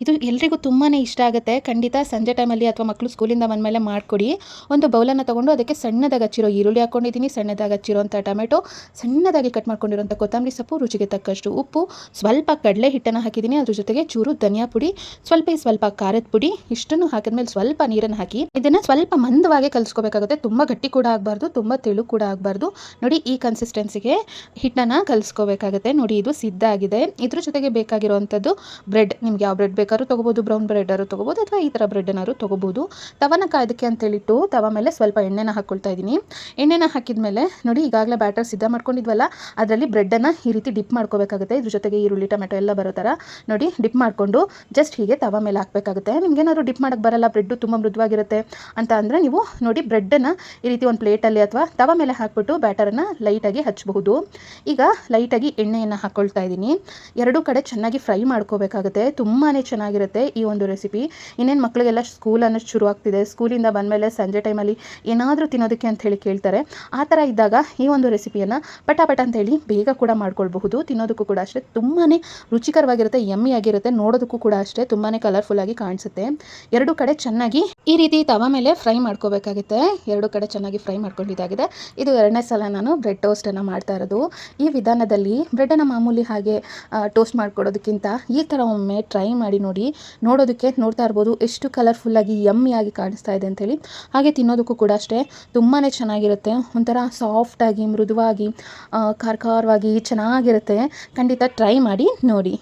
ಇದು ಎಲ್ರಿಗೂ ತುಂಬಾ ಇಷ್ಟ ಆಗುತ್ತೆ. ಖಂಡಿತ ಸಂಜೆ ಟೈಮಲ್ಲಿ ಅಥವಾ ಮಕ್ಕಳು ಸ್ಕೂಲಿಂದ ಬಂದಮೇಲೆ ಮಾಡಿಕೊಡಿ. ಒಂದು ಬೌಲನ್ನು ತೊಗೊಂಡು ಅದಕ್ಕೆ ಸಣ್ಣದಾಗಿ ಹಚ್ಚಿರೋ ಈರುಳ್ಳಿ ಹಾಕ್ಕೊಂಡಿದ್ದೀನಿ, ಸಣ್ಣದಾಗಿ ಹಚ್ಚಿರೋಂಥ ಟೊಮೆಟೊ, ಸಣ್ಣದಾಗಿ ಕಟ್ ಮಾಡ್ಕೊಂಡಿರೋಂಥ ಕೊತ್ತಂಬರಿ ಸೊಪ್ಪು, ರುಚಿಗೆ ತಕ್ಕಷ್ಟು ಉಪ್ಪು, ಸ್ವಲ್ಪ ಕಡಲೆ ಹಿಟ್ಟನ್ನು ಹಾಕಿದ್ದೀನಿ. ಅದ್ರ ಜೊತೆಗೆ ಚೂರು ಧನಿಯಾ ಪುಡಿ, ಸ್ವಲ್ಪ ಖಾರದ ಪುಡಿ, ಇಷ್ಟನ್ನು ಹಾಕಿದ್ಮೇಲೆ ಸ್ವಲ್ಪ ನೀರನ್ನು ಹಾಕಿ ಇದನ್ನು ಸ್ವಲ್ಪ ಮಂದವಾಗಿ ಕಲಿಸ್ಕೋಬೇಕಾಗುತ್ತೆ. ತುಂಬ ಗಟ್ಟಿ ಕೂಡ ಆಗಬಾರ್ದು, ತುಂಬ ತೆಳು ಕೂಡ ಆಗಬಾರ್ದು. ನೋಡಿ, ಈ ಕನ್ಸಿಸ್ಟೆನ್ಸಿಗೆ ಹಿಟ್ಟನ್ನು ಕಲಿಸ್ಕೋಬೇಕಾಗುತ್ತೆ. ನೋಡಿ, ಇದು ಸಿದ್ಧ ಆಗಿದೆ. ಇದ್ರ ಜೊತೆಗೆ ಬೇಕಾಗಿರುವಂಥದ್ದು ಬ್ರೆಡ್. ನಿಮ್ಗೆ ಯಾವ ಬ್ರೆಡ್ ಬೇಕಾದ್ರೂ ತೊಗೋಬೋದು, ಬ್ರೌನ್ ಬ್ರೆಡ್ಡಾದ್ರು ತೊಗೋಬೋದು ಅಥವಾ ಈ ಥರ ಬ್ರೆಡ್ಡನ್ನಾದ್ರು ತೊಗೋಬೋದು. ತವನ ಕಾಯೋದಕ್ಕೆ ಅಂತೇಳಿಟ್ಟು ತವ ಮೇಲೆ ಸ್ವಲ್ಪ ಎಣ್ಣೆನ ಹಾಕ್ಕೊಳ್ತಾ ಇದ್ದೀನಿ. ಎಣ್ಣೆನ ಹಾಕಿದ್ಮೇಲೆ ನೋಡಿ, ಈಗಾಗಲೇ ಬ್ಯಾಟರ್ ಸಿದ್ಧ ಮಾಡ್ಕೊಂಡಿದ್ವಲ್ಲ, ಅದರಲ್ಲಿ ಬ್ರೆಡ್ಡನ್ನು ಈ ರೀತಿ ಡಿಪ್ ಮಾಡ್ಕೋಬೇಕಾಗುತ್ತೆ. ಇದ್ರ ಜೊತೆಗೆ ಈರುಳ್ಳಿ ಟೊಮೆಟೊ ಎಲ್ಲ ಬರೋ ಥರ ನೋಡಿ ಡಿಪ್ ಮಾಡಿಕೊಂಡು ಜಸ್ಟ್ ಹೀಗೆ ತವ ಮೇಲೆ ಹಾಕಬೇಕಾಗುತ್ತೆ. ನಿಮ್ಗೇನಾದ್ರು ಡಿಪ್ ಮಾಡೋಕ್ಕೆ ಬರಲ್ಲ, ಬ್ರೆಡ್ಡು ತುಂಬ ಮೃದುವಾಗಿರುತ್ತೆ ಅಂತ ಅಂದರೆ ನೀವು ನೋಡಿ ಬ್ರೆಡ್ಡನ್ನು ಈ ರೀತಿ ಒಂದು ಪ್ಲೇಟಲ್ಲಿ ಅಥವಾ ತವ ಮೇಲೆ ಹಾಕ್ಬಿಟ್ಟು ಬ್ಯಾಟರನ್ನು ಲೈಟಾಗಿ ಹಚ್ಚಬಹುದು. ಈಗ ಲೈಟಾಗಿ ಎಣ್ಣೆಯನ್ನು ಹಾಕ್ಕೊಳ್ತಾ ಇದ್ದೀನಿ. ಎರಡೂ ಕಡೆ ಚೆನ್ನಾಗಿ ಫ್ರೈ ಮಾಡ್ಕೋಬೇಕಾಗುತ್ತೆ. ತುಂಬಾ ಚೆನ್ನಾಗಿರುತ್ತೆ ಈ ಒಂದು ರೆಸಿಪಿ. ಇನ್ನೇನು ಮಕ್ಕಳಿಗೆಲ್ಲ ಸ್ಕೂಲ್ ಅನ್ನೋದು ಶುರು ಆಗ್ತಿದೆ. ಸ್ಕೂಲಿಂದ ಬಂದಮೇಲೆ ಸಂಜೆ ಟೈಮಲ್ಲಿ ಏನಾದರೂ ತಿನ್ನೋದಕ್ಕೆ ಅಂತ ಹೇಳಿ ಕೇಳ್ತಾರೆ. ಆ ಥರ ಇದ್ದಾಗ ಈ ಒಂದು ರೆಸಿಪಿಯನ್ನು ಪಟ ಅಂತೇಳಿ ಬೇಗ ಕೂಡ ಮಾಡ್ಕೊಳ್ಬಹುದು. ತಿನ್ನೋದಕ್ಕೂ ಕೂಡ ಅಷ್ಟೇ ತುಂಬಾ ರುಚಿಕರವಾಗಿರುತ್ತೆ, ಯಮ್ಮಿ ಆಗಿರುತ್ತೆ. ನೋಡೋದಕ್ಕೂ ಕೂಡ ಅಷ್ಟೇ ತುಂಬಾ ಕಲರ್ಫುಲ್ಲಾಗಿ ಕಾಣಿಸುತ್ತೆ. ಎರಡು ಕಡೆ ಚೆನ್ನಾಗಿ ಈ ರೀತಿ ತವ ಮೇಲೆ ಫ್ರೈ ಮಾಡ್ಕೋಬೇಕಾಗುತ್ತೆ. ಎರಡು ಕಡೆ ಚೆನ್ನಾಗಿ ಫ್ರೈ ಮಾಡ್ಕೊಂಡಿದ್ದಾಗಿದೆ. ಇದು ಎರಡನೇ ಸಲ ನಾನು ಬ್ರೆಡ್ ಟೋಸ್ಟನ್ನು ಮಾಡ್ತಾ ಇರೋದು. ಈ ವಿಧಾನದಲ್ಲಿ ಬ್ರೆಡ್ಡನ್ನು ಮಾಮೂಲಿ ಹಾಗೆ ಟೋಸ್ಟ್ ಮಾಡ್ಕೊಡೋದಕ್ಕಿಂತ ಈ ಥರ ಒಮ್ಮೆ ಟ್ರೈ ಮಾಡಿ ನೋಡಿ. ನೋಡೋದಕ್ಕೆ ನೋಡ್ತಾ ಇರ್ಬೋದು ಎಷ್ಟು ಕಲರ್ಫುಲ್ಲಾಗಿ ಯಮ್ಮಿಯಾಗಿ ಕಾಣಿಸ್ತಾ ಇದೆ ಅಂಥೇಳಿ. ಹಾಗೆ ತಿನ್ನೋದಕ್ಕೂ ಕೂಡ ಅಷ್ಟೇ ತುಂಬಾ ಚೆನ್ನಾಗಿರುತ್ತೆ. ಒಂಥರ ಸಾಫ್ಟಾಗಿ ಮೃದುವಾಗಿ ಖಾರವಾಗಿ ಚೆನ್ನಾಗಿರುತ್ತೆ. ಖಂಡಿತ ಟ್ರೈ ಮಾಡಿ ನೋಡಿ.